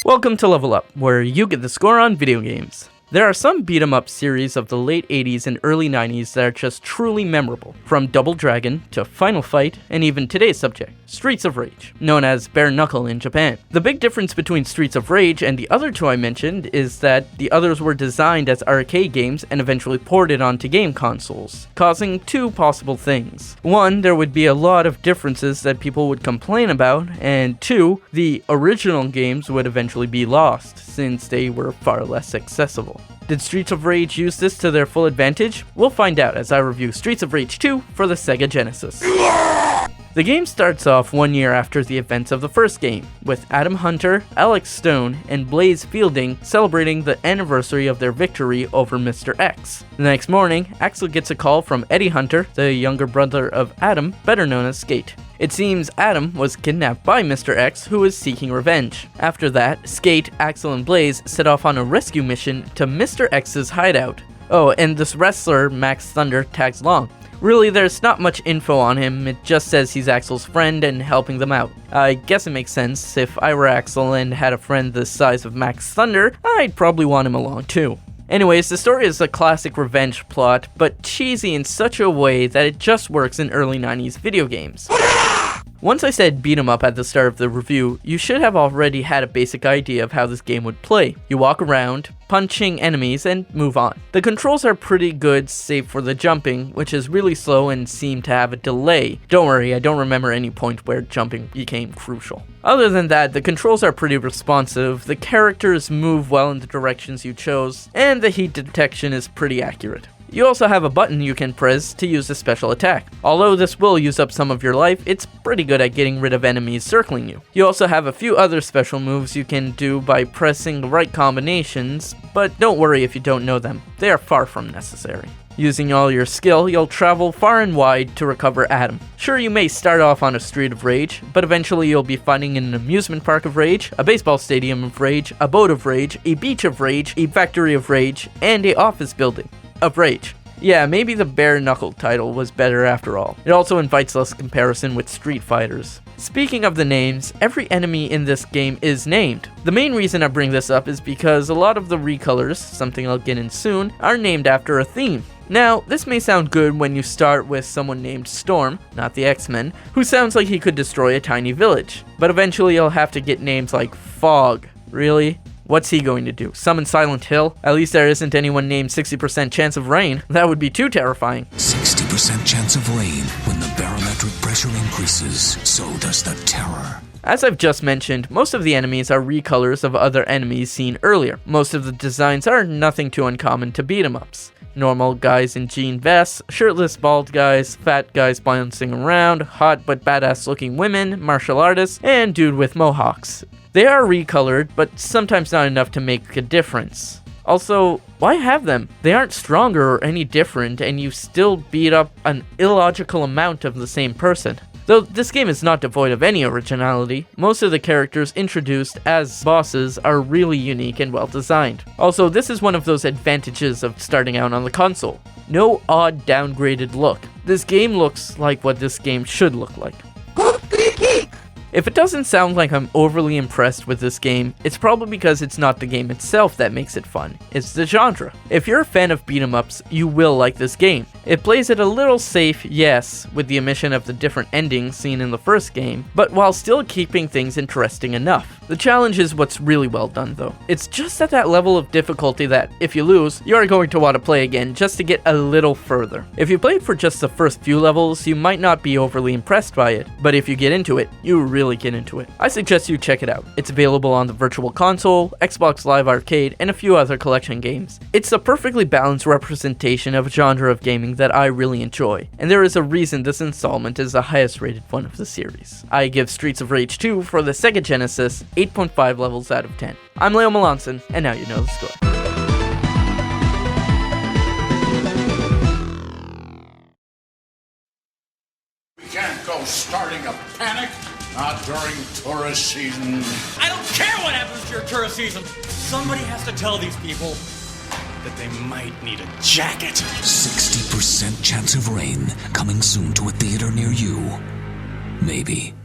Welcome to Level Up, where you get the score on video games. There are some beat-em-up series of the late 80s and early 90s that are just truly memorable, from Double Dragon to Final Fight, and even today's subject, Streets of Rage, known as Bare Knuckle in Japan. The big difference between Streets of Rage and the other two I mentioned is that the others were designed as arcade games and eventually ported onto game consoles, causing two possible things. One, there would be a lot of differences that people would complain about, and two, the original games would eventually be lost, since they were far less accessible. Did Streets of Rage use this to their full advantage? We'll find out as I review Streets of Rage 2 for the Sega Genesis. The game starts off 1 year after the events of the first game, with Adam Hunter, Alex Stone, and Blaze Fielding celebrating the anniversary of their victory over Mr. X. The next morning, Axel gets a call from Eddie Hunter, the younger brother of Adam, better known as Skate. It seems Adam was kidnapped by Mr. X, who is seeking revenge. After that, Skate, Axel, and Blaze set off on a rescue mission to Mr. X's hideout. Oh, and this wrestler, Max Thunder, tags along. Really, there's not much info on him, it just says he's Axel's friend and helping them out. I guess it makes sense. If I were Axel and had a friend the size of Max Thunder, I'd probably want him along too. Anyways, the story is a classic revenge plot, but cheesy in such a way that it just works in early 90s video games. Once I said beat 'em up at the start of the review, you should have already had a basic idea of how this game would play. You walk around, punching enemies, and move on. The controls are pretty good, save for the jumping, which is really slow and seemed to have a delay. Don't worry, I don't remember any point where jumping became crucial. Other than that, the controls are pretty responsive, the characters move well in the directions you chose, and the heat detection is pretty accurate. You also have a button you can press to use a special attack. Although this will use up some of your life, it's pretty good at getting rid of enemies circling you. You also have a few other special moves you can do by pressing the right combinations, but don't worry if you don't know them, they are far from necessary. Using all your skill, you'll travel far and wide to recover Adam. Sure, you may start off on a Street of Rage, but eventually you'll be fighting in an amusement park of rage, a baseball stadium of rage, a boat of rage, a beach of rage, a factory of rage, and a office building of rage. Yeah, maybe the Bare Knuckle title was better after all. It also invites less comparison with Street Fighters. Speaking of the names, every enemy in this game is named. The main reason I bring this up is because a lot of the recolors, something I'll get in soon, are named after a theme. Now, this may sound good when you start with someone named Storm, not the X-Men, who sounds like he could destroy a tiny village. But eventually you'll have to get names like Fog. Really? What's he going to do? Summon Silent Hill? At least there isn't anyone named 60% chance of rain. That would be too terrifying. 60% chance of rain. When the barometric pressure increases, so does the terror. As I've just mentioned, most of the enemies are recolors of other enemies seen earlier. Most of the designs are nothing too uncommon to beat 'em ups. Normal guys in jean vests, shirtless bald guys, fat guys bouncing around, hot but badass looking women, martial artists, and dude with mohawks. They are recolored, but sometimes not enough to make a difference. Also, why have them? They aren't stronger or any different, and you still beat up an illogical amount of the same person. Though this game is not devoid of any originality, most of the characters introduced as bosses are really unique and well designed. Also, this is one of those advantages of starting out on the console. No odd downgraded look. This game looks like what this game should look like. If it doesn't sound like I'm overly impressed with this game, it's probably because it's not the game itself that makes it fun, it's the genre. If you're a fan of beat 'em ups, you will like this game. It plays it a little safe, yes, with the omission of the different endings seen in the first game, but while still keeping things interesting enough. The challenge is what's really well done though. It's just at that level of difficulty that, if you lose, you are going to want to play again just to get a little further. If you played for just the first few levels, you might not be overly impressed by it, but if you get into it, you really get into it. I suggest you check it out. It's available on the Virtual Console, Xbox Live Arcade, and a few other collection games. It's a perfectly balanced representation of a genre of gaming that I really enjoy, and there is a reason this installment is the highest rated one of the series. I give Streets of Rage 2 for the Sega Genesis 8.5 levels out of 10. I'm Leo Melanson, and now you know the score. We can't go starting a panic, not during tourist season. I don't care what happens to your tourist season. Somebody has to tell these people that they might need a jacket. 60% chance of rain coming soon to a theater near you. Maybe.